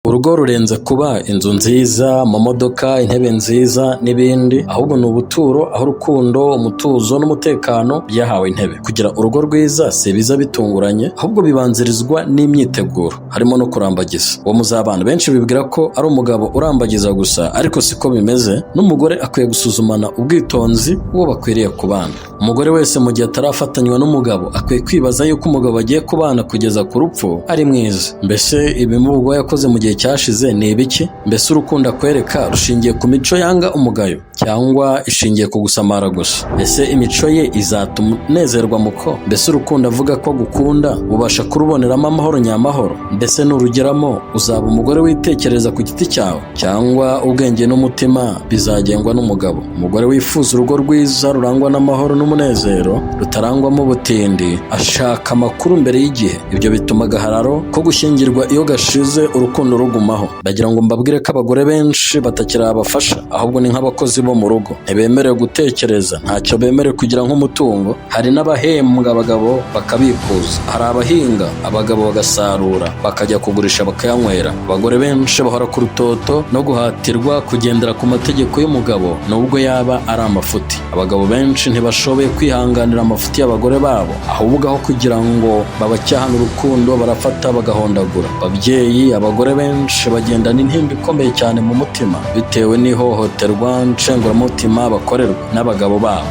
Urugo rurenze kuba inzu nziza, amamodoka, intebe nziza n'ibindi, ahubwo ni ubuturo aho urukundo, umutuzo n'umutekano byahawe intebe. Kugira urugo rwiza si biza bitunguranye, ahubwo bibanzirizwa n'imyiteguro, harimo no kurambagiza uwo muzabana. Benshi bibwira ko ari umugabo urambagiza gusa, ariko siko bimeze. N'umugore akwiye gusuzumana ubwitonzi uwo bakwiriye kubana. Umugore wese mu gihe atarafatanywa n'umugabo akwiye kwibaza yuko umugabo agiye kubana kugeza ku rupfu ari mwiza. Mbese ibimuvugo yakoze mu gihe cyashize ni ibiki? Mbese urukundo akwereka rushingiye ku mico yanga umugayo, cyangwa ishingiye ku gusamara gusa? Ese imico ye izatuma unezerwa muko? Mbese urukundo avuga ko agukunda ubasha kuruboneramo amahoro nyamahoro? Mbese nurugeramo uzaba umugore witekereza ku giti cyawe, cyangwa ubwenge n'umutima bizagengwa n'umugabo? Umugore wifuza urugo rwiza rurangwa n'amahoro n'umunezero, rutarangwamo ubutindi, ashaka amakuru mbere y'igihe. Ibyo bituma agahararo ko gushyingirwa iyo gashize urukundo rugumaho. Ndagira ngo mbabwire ko abagore benshi batakiri abafasha, ahubwo ni nk'abakozi bo mu rugo. Ntibemerewe gutekereza, ntacyo bemerewe kugira nk'umutungo. Hari n'abahembwa abagabo bakabikuza, hari abahinga abagabo bagasarura, bakajya kugurisha bakayanywera. Abagore benshi bahora ku rutoto no guhatirwa kugendera ku mategeko y'umugabo nubwo yaba ari amafuti. Abagabo benshi ntibashoboye kwihanganira amafuti y'abagore babo, ahubwo aho kugira ngo babacyahane urukundo barafata bagahondagura. Babyeyi, abagore benshi bagendana intimba ikomeye cyane mu mutima bitewe n'ihohoterwa nshenguramutima bakorerwa n'abagabo babo.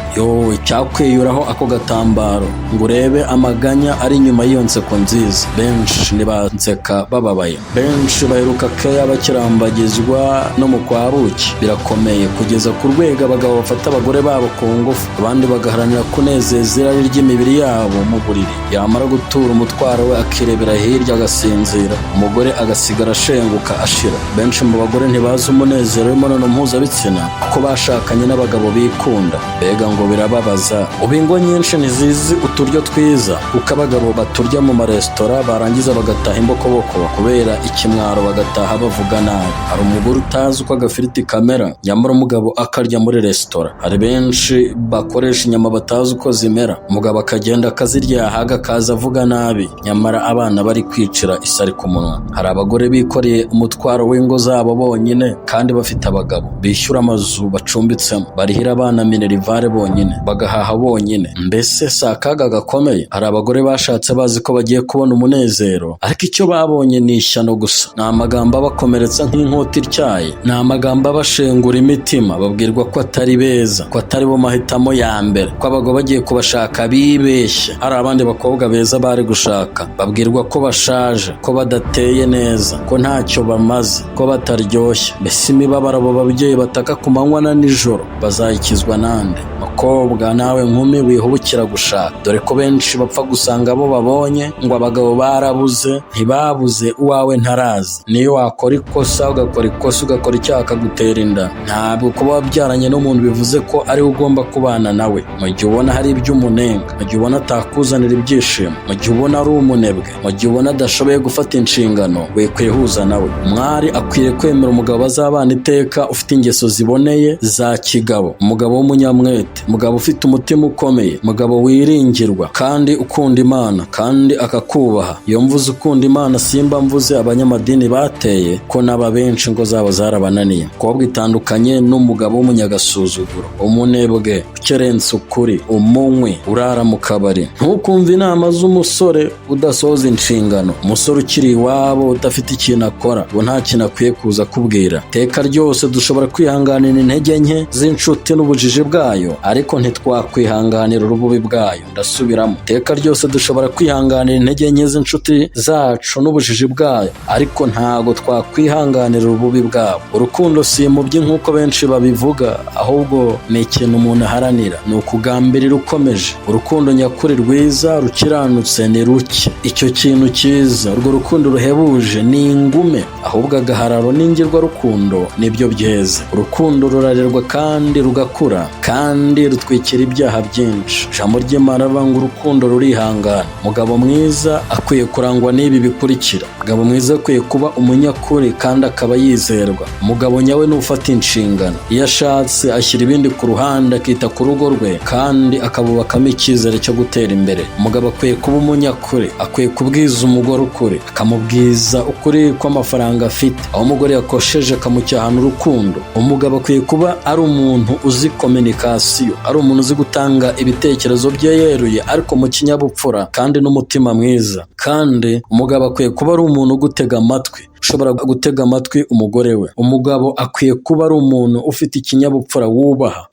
Icyakwiyuraho ako gatambaro ngo urebe amaganya ari inyuma y'iyo nseko nziza. Benshi ntibanseka bababaye, benshi baheruka keya bakirambagizwa no mu kwabuki. Birakomeye kugeza ku rwego abagabo bafata abagore babo ku ngufu, abandi bagaharanira kunezeza irari ry'imibiri yabo mu buriri. Yamara gutura umutwaro we akirebera hirya agasinzira, umugore agasigara ashenguka ashira. Benshi mu bagore ntibazi umunezero w'imibonano mpuzabitsina kuko bashakanye n'abagabo bikunda. Mbega ngo birababaza. Ubu ingo nyinshi ntizizi uturyo twiza kuko abagabo baturya mu maresitora barangiza bagataha imbokoboko kubera ikimwaro, bagataha bavuga nabi. Hari umugore utazi uko agafiriti kamera, nyamara umugabo akarya muri resitora. Hari benshi bakoresha inyama batazi uko zimera, umugabo akagenda akazirya yahaga akaza avuga nabi, nyamara abana bari kwicira isari ku munwa. Hari abagore bikoreye umutwaro w'ingo zabo bonyine kandi bafite abagabo, bishyura amazu bacumbitsemo, barihira abana minerivare bonyine, bagahaha bonyine. Mbese si akaga gakomeye? Hari abagore bashatse bazi ko bagiye kubona umunezero, ariko icyo babonye ni ishyano gusa. Ni amagambo abakomeretsa nk'inkota ityaye, ni amagambo abashengura imitima. Babwirwa ko atari beza, ko atari bo mahitamo ya mbere, ko abagabo bagiye kubashaka bibeshye. Hari abandi bakobwa beza bari gushaka, babwirwa ko bashaje, ko badateye neza, ko ntacyo bamaze, ko bataryoshye. Mbese imibabaro abo babyeyi bataka ku manywa na nijoro bazayikizwa nande? Mukobwa nawe nkumi wihubukira gushaka, dore ko benshi bapfa gusanga abo babonye ngo abagabo barabuze. Ntibabuze, uwawe ntarazi. Niyo wakora ikosa ugakora ikosa ugakora icyaha akagutera inda, ntabwo kuba wabyaranye n'umuntu bivuze ko ariwe ugomba kubana nawe. Mu gihe ubona hari iby'umunenga, mu gihe ubona atakuzanira ibyishimo, mu gihe ubona ari umunebwe, mu gihe ubona adashoboye gufata inshingano, we kwihuza nawe. Umwari akwiriye kwemera umugabo bazabana iteka ufite ingeso ziboneye za kigabo, umugabo w'umunyamwete, umugabo ufite umutima ukomeye, umugabo wiringirwa kandi ukunda Imana kandi akakubaha. Iyo mvuze ukunda Imana simba mvuze abanyamadini bateye ko n'aba benshi ngo zabo zarabananiye. Umukobwa itandukanye n'umugabo w'umunyagasuzuguro, umunebwe, ukerensa ukuri, umunywi, urara mu kabari. Ntukumve inama z'umusore udasohoza inshingano, umusore ukiri iwabo udafite ikintu akora, ngo nta kintu akwiye kuza kubwira. Iteka ryose dushobora kwihanganira intege nke z'inshuti n'ubujiji bwayo, ariko ntitwakwihanganira urububi bwayo. Ndasubiramo, iteka ryose dushobora kwihanganira intege nke z'inshuti zacu n'ubujiji bwayo, ariko ntago twakwihanganira urububi bwabo. Urukundo si imubyi nk'uko benshi babivuga, ahubwo ni ikintu umuntu aharanira, ni ukugambirira ukomeje. Urukundo nyakuri rwiza rukiranutse ni ruke. Icyo kintu cyiza, urwo rukundo ruhebuje ni ingume, ahubwo agahararo n'ingirwarukundo nibyo byeze. Urukundo rurarerwa kandi rugakura, kandi rutwikira ibyaha byinshi. Ijambo ry'Imana rivuga ngo urukundo rurihangana. Umugabo mwiza akwiye kurangwa n'ibi bikurikira: umugabo mwiza akwiye kuba umunyakuri kandi akaba yizerwa. Umugabo nyawe ni ufata inshingano, iyo ashatse ashyira ibindi ku ruhande akita ku rugo rwe kandi akabubakamo icyizere cyo gutera imbere. Umugabo akwiye kuba umunyakuri, akwiye kubwiza umugore ukuri, akamubwiza ukuri kw'amafaranga afite, aho umugore yakosheje akamucyahana urukundo. Umugabo akwiye kuba ari umuntu uzi kominikasiyo, ari umuntu uzi gutanga ibitekerezo bye yeruye ariko mu kinyabupfura kandi n'umutima mwiza. Kandi umugabo akwiye kuba ari umuntu ugutega amatwi, ushobora gutega amatwi umugore we. Umugabo akwiye kuba ari umuntu ufite ikinyabupfura,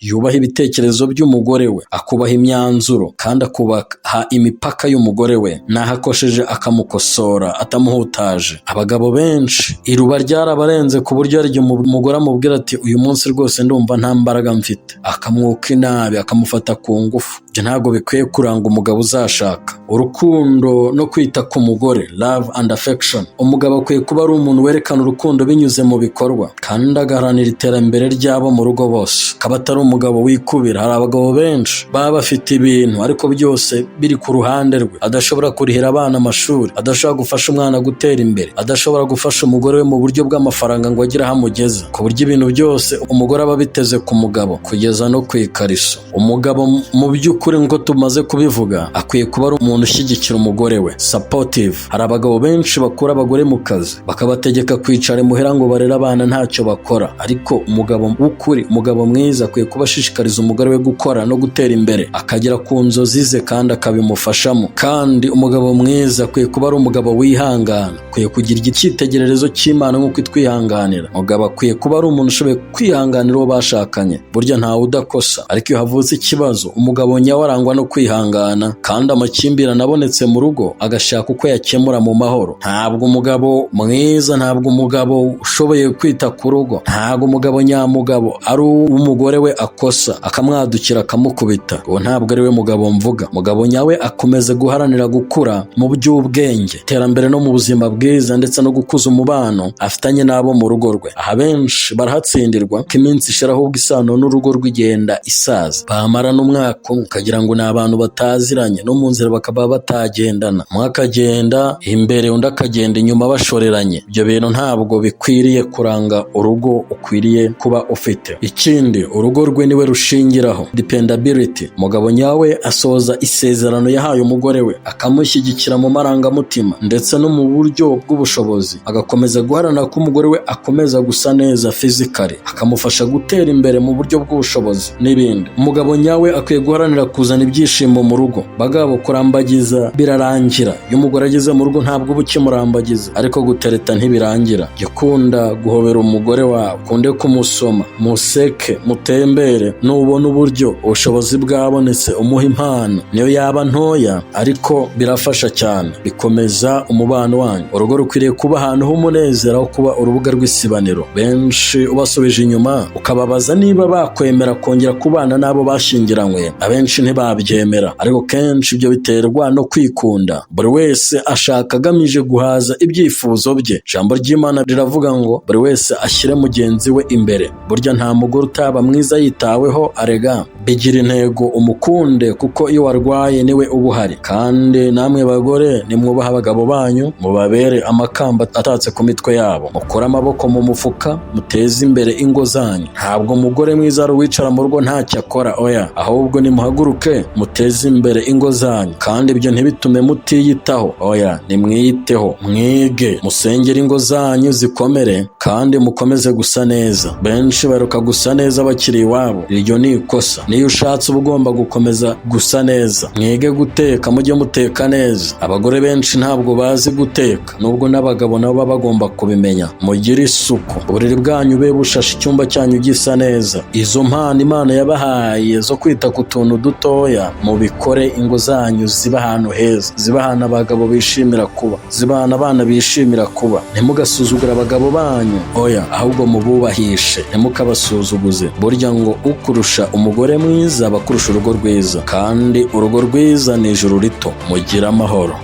yubaha ibitekerezo by'umugore we, akubaha imyanzuro kandi akubaha imipaka y'umugore we, naho akosheje akamukosora atamuhutaje. Abagabo benshi iruba ryarabarenze ku buryo hari igihe umugore amubwira ati uyu munsi rwose ndumva nta mbaraga mfite, akamwuka inabi, akamufata ku ngufu. Ibyo ntabwo bikwiye kuranga umugabo uzashaka. Urukundo no kwita ku mugore, love and affection. Umugabo akwiye kuba ari umuntu werekana urukundo binyuze mu bikorwa kandi agaharanira iterambere ryabo mu rugo bose, akaba atari umugabo wikubira. Hari abagabo benshi baba bafite ibintu ariko byose biri ku ruhande rwe, adashobora kurihira abana amashuri, adashobora gufasha umwana gutera imbere, adashobora gufasha umugore we mu buryo bw'amafaranga ngo agire aho amugeza, ku buryo ibintu byose umugore aba biteze ku mugabo kugeza no ku ikariso. Umugabo mu by'ukuri ngo tumaze kubivuga akwiye kuba ari umuntu ushyigikira umugore we, supportive. Hari abagabo benshi bakura abagore mu kazi bakabategeka kwicara imuhira ngo barere abana ntacyo bakora, ariko umugabo w'ukuri, umugabo mwiza akwiye kuba ashishikariza umugore we gukora no gutera imbere, akagera ku nzozi ze kandi akabimufashamo. Kandi umugabo mwiza akwiye kuba ari umugabo wihangana, akwiye kugira icyitegererezo cy'Imana nk'uko itwihanganira. Umugabo akwiye kuba ari umuntu ushoboye kwihanganira uwo bashakanye, burya ntawe udakosa, ariko iyo havutse ikibazo umugabo nyawe arangwa no kwihangana kandi amakimbirane abonetse mu rugo agashaka uko yakemura mu mahoro. Ntabwo umugabo mwiza, ntabwo umugabo ushoboye kwita ku rugo, ntabwo umugabo nyamugabo ari umugore we akosa akamwadukira akamukubita, uwo ntabwo ari we mugabo mvuga. Umugabo nyawe akomeza guharanira gukura mu by'ubwenge, iterambere no mu buzima bwiza ndetse no gukuza umubano afitanye n'abo mu rugo rwe. Aha benshi barahatsindirwa ko iminsi ishira ahubwo isano n'urugo rw'igenda isaza, bamara n'umwaka ukagira ngo ni abantu bataziranye, no mu nzira bakaba batagendana, umwe akagenda imbere undi akagenda inyuma bashoreranye. Ibyo bintu ntabwo bikwiriye kuranga urugo ukwiriye kuba ufite. Ikindi, urugo rwe niwe rushingiraho, dependability. Umugabo nyawe asoza isezerano yahaye umugore we, akamushyigikira mu marangamutima ndetse no mu buryo bw'ubushobozi, agakomeza guharanira ko umugore we akomeza gusa neza physically, akamufasha gutera imbere mu buryo bw'ubushobozi n'ibindi. Umugabo nyawe akwiye guharanira kuzana ibyishimo mu rugo. Bagabo, kurambagiza birarangira, iyo umugore ageze mu rugo ntabwo uba ukimurambagiza, ariko gutereta ntibirangira. Jya ukunda guhobera umugore wawe, ukunde kumusoma, museke, mutembere, nubona uburyo ubushobozi bwabonetse umuha impano, niyo yaba ntoya ariko birafasha cyane, bikomeza umubano wanyu. Urugo rukwiriye kuba ahantu h'umunezero, aho kuba urubuga rw'isibaniro. Benshi ubasubije inyuma ukababaza niba bakwemera kongera kubana n'abo bashyingiranywe, abenshi ntibabyemera, ariko kenshi ibyo biterwa no kwikunda. Buri wese ashaka agamije guhaza ibyifuzo bye. Ijambo ry'Imana riravuga ngo buri wese ashyire mugenzi we imbere. Burya nta mugore utaba mwiza yitaweho, arega. Bigira intego umukunde, kuko iyo warwaye niwe uba uhari. Kandi namwe bagore nimwubaha abagabo banyu, mubabere amakamba atatse ku mitwe yabo, mukore amaboko mu mufuka, muteze imbere ingo zanyu. Ntabwo umugore mwiza ari uwicara mu rugo ntacyo akora, oya, ahubwo nimuhaguruke muteze imbere ingo zanyu. Kandi ibyo ntibitume mutiyitaho, oya, nimwiyiteho, mwige, musengere ingo zanyu zikomere kandi mukomeze gusa neza. Benshi baruka gusa neza bakiri iwabo, iryo ni ikosa. Niyo ushatse uba ugomba gukomeza gusa neza. Mwige guteka, mujye muteka neza. Abagore benshi ntabwo bazi guteka, nubwo n'abagabo nabo baba bagomba kubimenya. Mugire isuku, uburiri bwanyu bube bushashe, icyumba cyanyu gisa neza. Izo mpano Imana yabahaye zo kwita ku tuntu dutoya, mubikore ingo zanyu ziba ahantu heza, ziba ahantu abagabo bishimira kuba, ziba ahantu abana bishimira kuba. Ntimugasuzugure abagabo banyu, oya, ahubwo mububahishe, ntimukabasuzuguze. Burya ngo ukurusha umugore mwiza aba akurusha urugo rwiza, kandi urugo rwiza ni ijuru rito. Mugire amahoro.